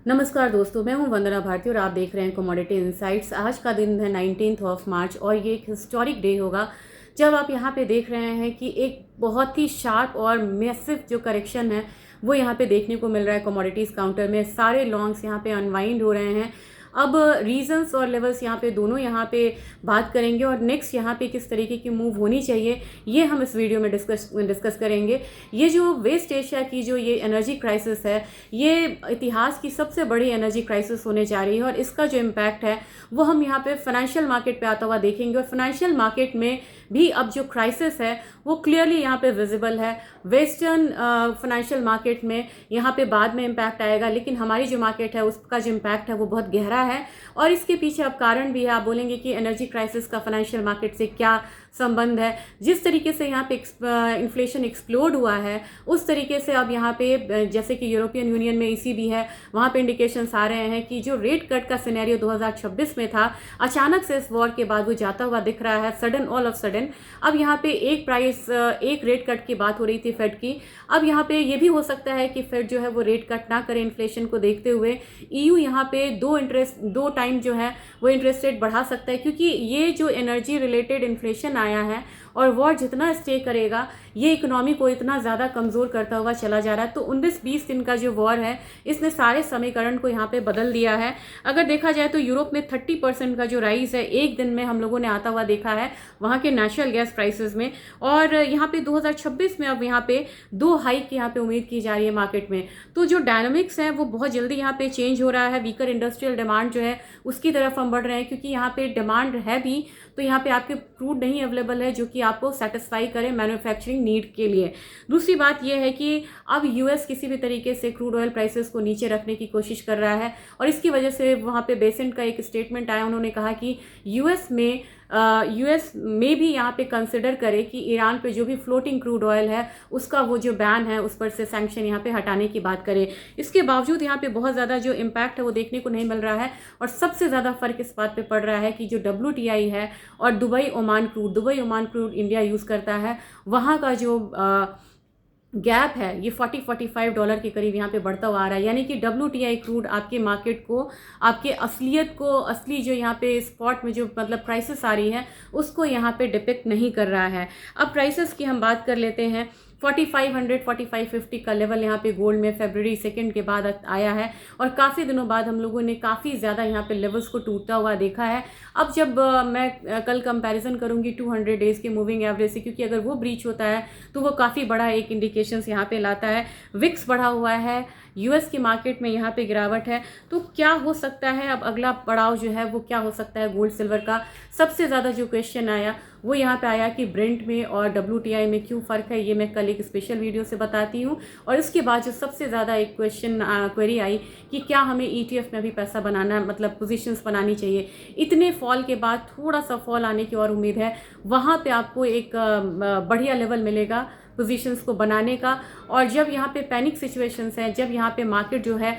नमस्कार दोस्तों, मैं हूं वंदना भारती और आप देख रहे हैं कमोडिटी इनसाइट्स। आज का दिन है 19 मार्च और ये एक हिस्टोरिक डे होगा जब आप यहां पे देख रहे हैं कि एक बहुत ही शार्प और मैसिव जो करेक्शन है वो यहां पे देखने को मिल रहा है। कमोडिटीज़ काउंटर में सारे लॉन्ग्स यहां पे अनवाइंड हो रहे हैं। अब रीजंस और लेवल्स यहाँ पे दोनों यहाँ पे बात करेंगे और नेक्स्ट यहाँ पे किस तरीके की मूव होनी चाहिए ये हम इस वीडियो में डिस्कस करेंगे। ये जो वेस्ट एशिया की जो ये एनर्जी क्राइसिस है, ये इतिहास की सबसे बड़ी एनर्जी क्राइसिस होने जा रही है और इसका जो इम्पैक्ट है वो हम यहाँ पे फाइनेंशियल मार्केट पे आता हुआ देखेंगे। और फाइनेंशियल मार्केट में भी अब जो क्राइसिस है वो क्लियरली यहाँ पे विजिबल है। वेस्टर्न फाइनेंशियल मार्केट में यहाँ पे बाद में इम्पैक्ट आएगा, लेकिन हमारी जो मार्केट है उसका जो इम्पैक्ट है वो बहुत गहरा है और इसके पीछे अब कारण भी है। आप बोलेंगे कि एनर्जी क्राइसिस का फाइनेंशियल मार्केट से क्या संबंध है। जिस तरीके से यहाँ पे इन्फ्लेशन एक्सप्लोड हुआ है उस तरीके से अब यहाँ पे जैसे कि यूरोपियन यूनियन में ईसीबी है, वहाँ पे इंडिकेशंस आ रहे हैं कि जो रेट कट का सिनेरियो 2026 में था, अचानक से इस वॉर के बाद वो जाता हुआ दिख रहा है सडन, ऑल ऑफ सडन। अब यहाँ पे एक रेट कट की बात हो रही थी फेड की, अब यहाँ पे ये भी हो सकता है कि फेड जो है वो रेट कट ना करे इन्फ्लेशन को देखते हुए। ईयू यहाँ पे दो टाइम जो है वो इंटरेस्ट रेट बढ़ा सकता है, क्योंकि ये जो एनर्जी रिलेटेड इन्फ्लेशन आया है और वॉर जितना स्टे करेगा ये इकोनॉमी को इतना ज़्यादा कमज़ोर करता हुआ चला जा रहा है। तो 19-20 दिन का जो वॉर है इसने सारे समीकरण को यहाँ पे बदल दिया है। अगर देखा जाए तो यूरोप में 30% का जो राइज है एक दिन में हम लोगों ने आता हुआ देखा है वहाँ के नेचुरल गैस प्राइसेस में। और यहाँ पे 2026 में अब यहाँ पे 2 हाइक यहाँ पे उम्मीद की जा रही है मार्केट में। तो जो डायनामिक्स है वो बहुत जल्दी यहाँ पे चेंज हो रहा है। वीकर इंडस्ट्रियल डिमांड जो है उसकी तरफ हम बढ़ रहे हैं, क्योंकि यहाँ पे डिमांड है भी तो यहाँ पे आपके क्रूड नहीं अवेलेबल है जो कि आपको सेटिस्फाई करे मैन्युफैक्चरिंग नीड के लिए। दूसरी बात यह है कि अब यूएस किसी भी तरीके से क्रूड ऑयल प्राइसेस को नीचे रखने की कोशिश कर रहा है और इसकी वजह से वहाँ पे बेसेंट का एक स्टेटमेंट आया। उन्होंने कहा कि यूएस में भी यहाँ पे कंसिडर करे कि ईरान पे जो भी फ्लोटिंग क्रूड ऑयल है उसका वो जो बैन है उस पर से सैंक्शन यहाँ पे हटाने की बात करे। इसके बावजूद यहाँ पे बहुत ज़्यादा जो इम्पैक्ट है वो देखने को नहीं मिल रहा है और सबसे ज़्यादा फर्क इस बात पे पड़ रहा है कि जो WTI है और Dubai Oman crude India use करता है, वहाँ का जो गैप है ये $40-45 के करीब यहाँ पे बढ़ता हुआ आ रहा है। यानी कि WTI क्रूड आपके मार्केट को, आपके असली जो यहाँ पे स्पॉट में जो मतलब प्राइसेस आ रही है उसको यहाँ पे डिपिक्ट नहीं कर रहा है। अब प्राइसेस की हम बात कर लेते हैं। 4550 का लेवल यहाँ पे गोल्ड में February 2 के बाद आया है और काफ़ी दिनों बाद हम लोगों ने काफ़ी ज़्यादा यहाँ पे लेवल्स को टूटता हुआ देखा है। अब जब मैं कल कंपैरिजन करूँगी 200 डेज़ के मूविंग एवरेज से, क्योंकि अगर वो ब्रीच होता है तो वो काफ़ी बड़ा एक इंडिकेशंस यहाँ पे लाता है। विक्स बढ़ा हुआ है, यूएस की मार्केट में यहाँ पे गिरावट है। तो क्या हो सकता है अब अगला पड़ाव जो है वो क्या हो सकता है गोल्ड सिल्वर का? सबसे ज़्यादा जो क्वेश्चन आया वो यहाँ पे आया कि ब्रेंट में और WTI में क्यों फ़र्क है, ये मैं कल एक स्पेशल वीडियो से बताती हूँ। और इसके बाद जो सबसे ज़्यादा एक क्वेरी आई कि क्या हमें ETF में भी पैसा बनाना, मतलब पोजीशंस बनानी चाहिए। इतने फॉल के बाद थोड़ा सा फॉल आने की और उम्मीद है, वहाँ पे आपको एक बढ़िया लेवल मिलेगा पोजीशंस को बनाने का। और जब यहाँ पे पैनिक सिचुएशंस हैं, जब यहाँ पे मार्केट जो है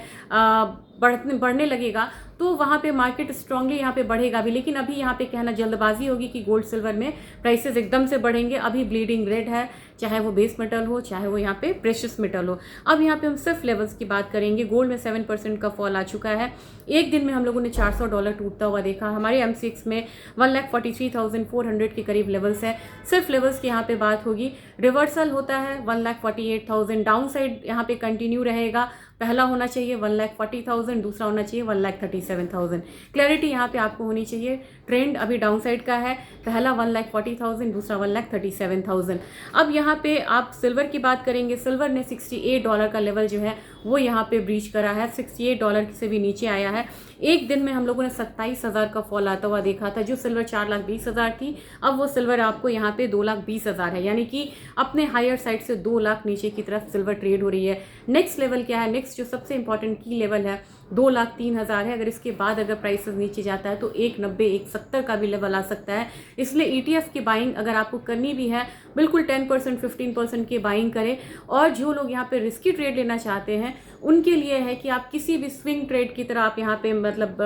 बढ़ने लगेगा तो वहाँ पे मार्केट स्ट्रांगली यहाँ पे बढ़ेगा भी। लेकिन अभी यहाँ पे कहना जल्दबाजी होगी कि गोल्ड सिल्वर में प्राइसेस एकदम से बढ़ेंगे। अभी ब्लीडिंग रेड है, चाहे वो बेस मेटल हो चाहे वो यहाँ पे प्रेशियस मेटल हो। अब यहाँ पे हम सिर्फ लेवल्स की बात करेंगे। गोल्ड में 7% का फॉल आ चुका है। एक दिन में हम लोगों ने $400 टूटता हुआ देखा। हमारे M6 में 1,43,400 के करीब लेवल्स है। सिर्फ लेवल्स की यहाँ पे बात होगी। रिवर्सल होता है 1,48,000, डाउन साइड यहाँ पे कंटिन्यू रहेगा। पहला होना चाहिए 1,40,000, दूसरा होना चाहिए 1,37,000। क्लैरिटी यहाँ पे आपको होनी चाहिए। ट्रेंड अभी डाउन साइड का है, पहला 1,40,000, दूसरा 1,37,000। अब यहाँ पे आप सिल्वर की बात करेंगे। सिल्वर ने $68 का लेवल जो है वो यहाँ पे ब्रीच करा है, $68 से भी नीचे आया है। एक दिन में हम लोगों ने 27,000 का फॉल आता हुआ देखा था। जो सिल्वर 4,20,000 थी, अब वो सिल्वर आपको यहाँ पे 2,20,000 है, यानी कि अपने हायर साइड से 2 लाख नीचे की तरफ सिल्वर ट्रेड हो रही है। नेक्स्ट लेवल क्या है? नेक्स्ट जो सबसे इंपॉर्टेंट की लेवल है 2,03,000 है। अगर इसके बाद अगर प्राइसेस नीचे जाता है तो 1,90, 1,70 का भी लेवल आ सकता है। इसलिए ETF की बाइंग अगर आपको करनी भी है, बिल्कुल 10% 15% की बाइंग करें। और जो लोग यहाँ पे रिस्की ट्रेड लेना चाहते हैं उनके लिए है कि आप किसी भी स्विंग ट्रेड की तरह आप यहाँ पे मतलब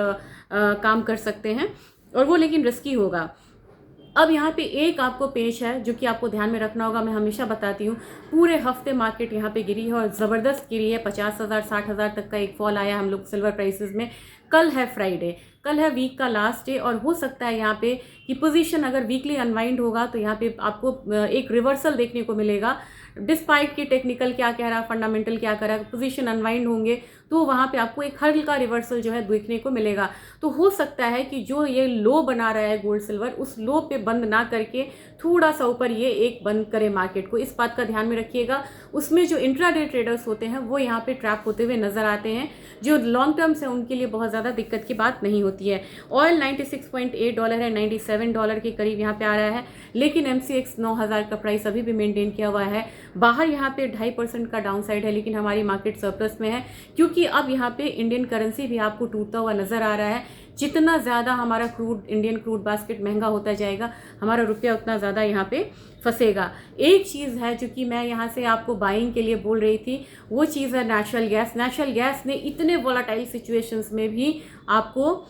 काम कर सकते हैं, और वो लेकिन रिस्की होगा। अब यहाँ पे एक आपको पेश है जो कि आपको ध्यान में रखना होगा, मैं हमेशा बताती हूँ, पूरे हफ्ते मार्केट यहाँ पे गिरी है और ज़बरदस्त गिरी है, 50,000 60,000 तक का एक फॉल आया हम लोग सिल्वर प्राइसेस में। कल है फ्राइडे, कल है वीक का लास्ट डे और हो सकता है यहाँ पे कि पोजीशन अगर वीकली अनवाइंड होगा तो यहाँ पे आपको एक रिवर्सल देखने को मिलेगा। डिस्पाइट की टेक्निकल क्या कह रहा है, फंडामेंटल क्या कर रहा है, पोजीशन अनवाइंड होंगे तो वहाँ पे आपको एक हल्का रिवर्सल जो है देखने को मिलेगा। तो हो सकता है कि जो ये लो बना रहा है गोल्ड सिल्वर, उस लो पे बंद ना करके थोड़ा सा ऊपर ये एक बंद करे मार्केट को, इस बात का ध्यान में रखिएगा। उसमें जो इंट्राडे ट्रेडर्स होते हैं वो यहाँ पे ट्रैप होते हुए नजर आते हैं, जो लॉन्ग टर्म से उनके लिए बहुत ज़्यादा दिक्कत की बात नहीं होती है। ऑयल $96.8 है, $97 के करीब यहाँ पे आ रहा है, लेकिन MCX 9000 का प्राइस अभी भी मेंटेन किया हुआ है। बाहर यहाँ पे 2.5% का डाउन साइड है, लेकिन हमारी मार्केट सरप्लस में है, क्योंकि अब यहाँ पे इंडियन करेंसी भी आपको टूटता हुआ नजर आ रहा है। जितना ज़्यादा हमारा इंडियन क्रूड बास्केट महंगा होता जाएगा, हमारा रुपया उतना ज़्यादा यहाँ पे फंसेगा। एक चीज़ है जो कि मैं यहाँ से आपको बाइंग के लिए बोल रही थी, वो चीज़ है नेचुरल गैस। नेचुरल गैस ने इतने वोलाटाइल सिचुएशंस में भी आपको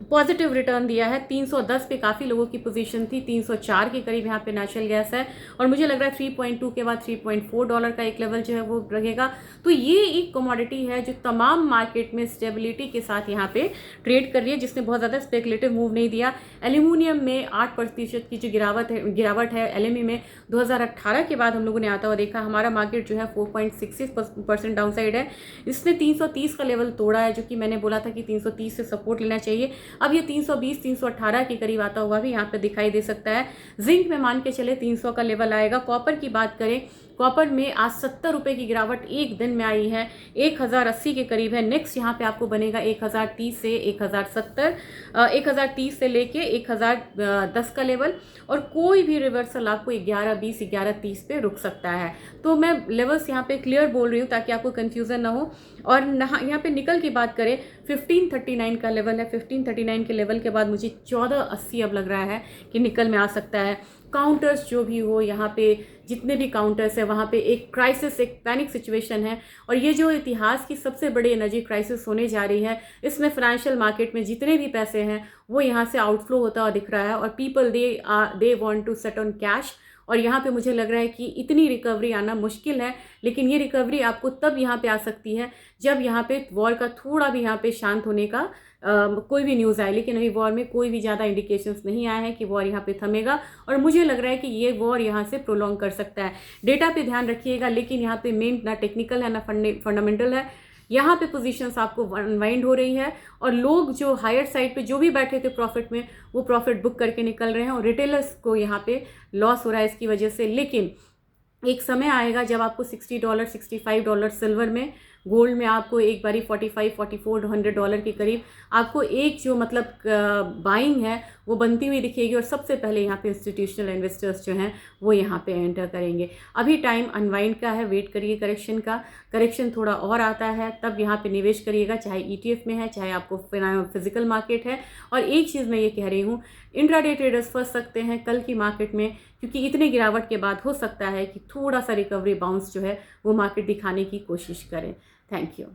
पॉजिटिव रिटर्न दिया है। 310 पे काफ़ी लोगों की पोजीशन थी, 304 के करीब यहाँ पे नेचुरल गैस है और मुझे लग रहा है 3.2 के बाद $3.4 का एक लेवल जो है वो रहेगा। तो ये एक कमोडिटी है जो तमाम मार्केट में स्टेबिलिटी के साथ यहाँ पे ट्रेड कर रही है, जिसने बहुत ज़्यादा स्पेकुलेटिव मूव नहीं दिया। एल्यूमिनियम में 8% की जो गिरावट है एलएमई में 2018 के बाद हम लोगों ने आता हुआ देखा। हमारा मार्केट जो है 4.66% डाउन साइड है। इसने 330 का लेवल तोड़ा है, जो कि मैंने बोला था कि 330 से सपोर्ट लेना चाहिए। अब ये 320 318 के करीब आता हुआ भी यहाँ पे दिखाई दे सकता है। जिंक में मान के चले 300 का लेवल आएगा। कॉपर की बात करें, कॉपर में आज 70 रुपये की गिरावट एक दिन में आई है, 1080 के करीब है। नेक्स्ट यहाँ पे आपको बनेगा 1030 से 1070, 1030 से लेके 1010 का लेवल, और कोई भी रिवर्सल आपको 1120 1130 पे रुक सकता है। तो मैं लेवल्स यहाँ पे क्लियर बोल रही हूँ ताकि आपको कंफ्यूजन ना हो। और यहाँ पे निकल की बात करें, 1539 का लेवल है। 1539 के लेवल के बाद मुझे 1480 अब लग रहा है कि निकल में आ सकता है। काउंटर्स जो भी हो, यहाँ पे जितने भी काउंटर्स है वहाँ पे एक क्राइसिस, एक पैनिक सिचुएशन है, और ये जो इतिहास की सबसे बड़ी एनर्जी क्राइसिस होने जा रही है, इसमें फाइनेंशियल मार्केट में जितने भी पैसे हैं वो यहाँ से आउटफ्लो होता हुआ दिख रहा है, और people they want to set on cash. और यहाँ पे मुझे लग रहा है कि इतनी रिकवरी आना मुश्किल है, लेकिन ये रिकवरी आपको तब यहाँ पे आ सकती है जब यहाँ पे वॉर का थोड़ा भी यहाँ पे शांत होने का कोई भी न्यूज़ आए। लेकिन अभी वॉर में कोई भी ज़्यादा इंडिकेशंस नहीं आए हैं कि वॉर यहाँ पे थमेगा, और मुझे लग रहा है कि ये वॉर यहाँ से प्रोलॉन्ग कर सकता है। डेटा पे ध्यान रखिएगा, लेकिन यहाँ पे मेन ना टेक्निकल है ना फंडामेंटल है। यहाँ पे पोजीशंस आपको अनवाइंड हो रही है, और लोग जो हायर साइड पे जो भी बैठे थे प्रॉफिट में, वो प्रॉफिट बुक करके निकल रहे हैं, और रिटेलर्स को यहाँ पे लॉस हो रहा है इसकी वजह से। लेकिन एक समय आएगा जब आपको $60 $65 सिल्वर में, गोल्ड में आपको एक बारी $45-4400 के करीब आपको एक जो मतलब बाइंग है वो बनती हुई दिखेगी, और सबसे पहले यहाँ पे इंस्टीट्यूशनल इन्वेस्टर्स जो हैं वो यहाँ पे एंटर करेंगे। अभी टाइम अनवाइंड का है, वेट करिए करेक्शन का। करेक्शन थोड़ा और आता है तब यहाँ पे निवेश करिएगा, चाहे ETF में है, चाहे आपको फिजिकल मार्केट है। और एक चीज़ मैं ये कह रही हूँ, इंट्राडे ट्रेडर्स फंस सकते हैं कल की मार्केट में, क्योंकि इतने गिरावट के बाद हो सकता है कि थोड़ा सा रिकवरी बाउंस जो है वो मार्केट दिखाने की कोशिश करें। Thank you.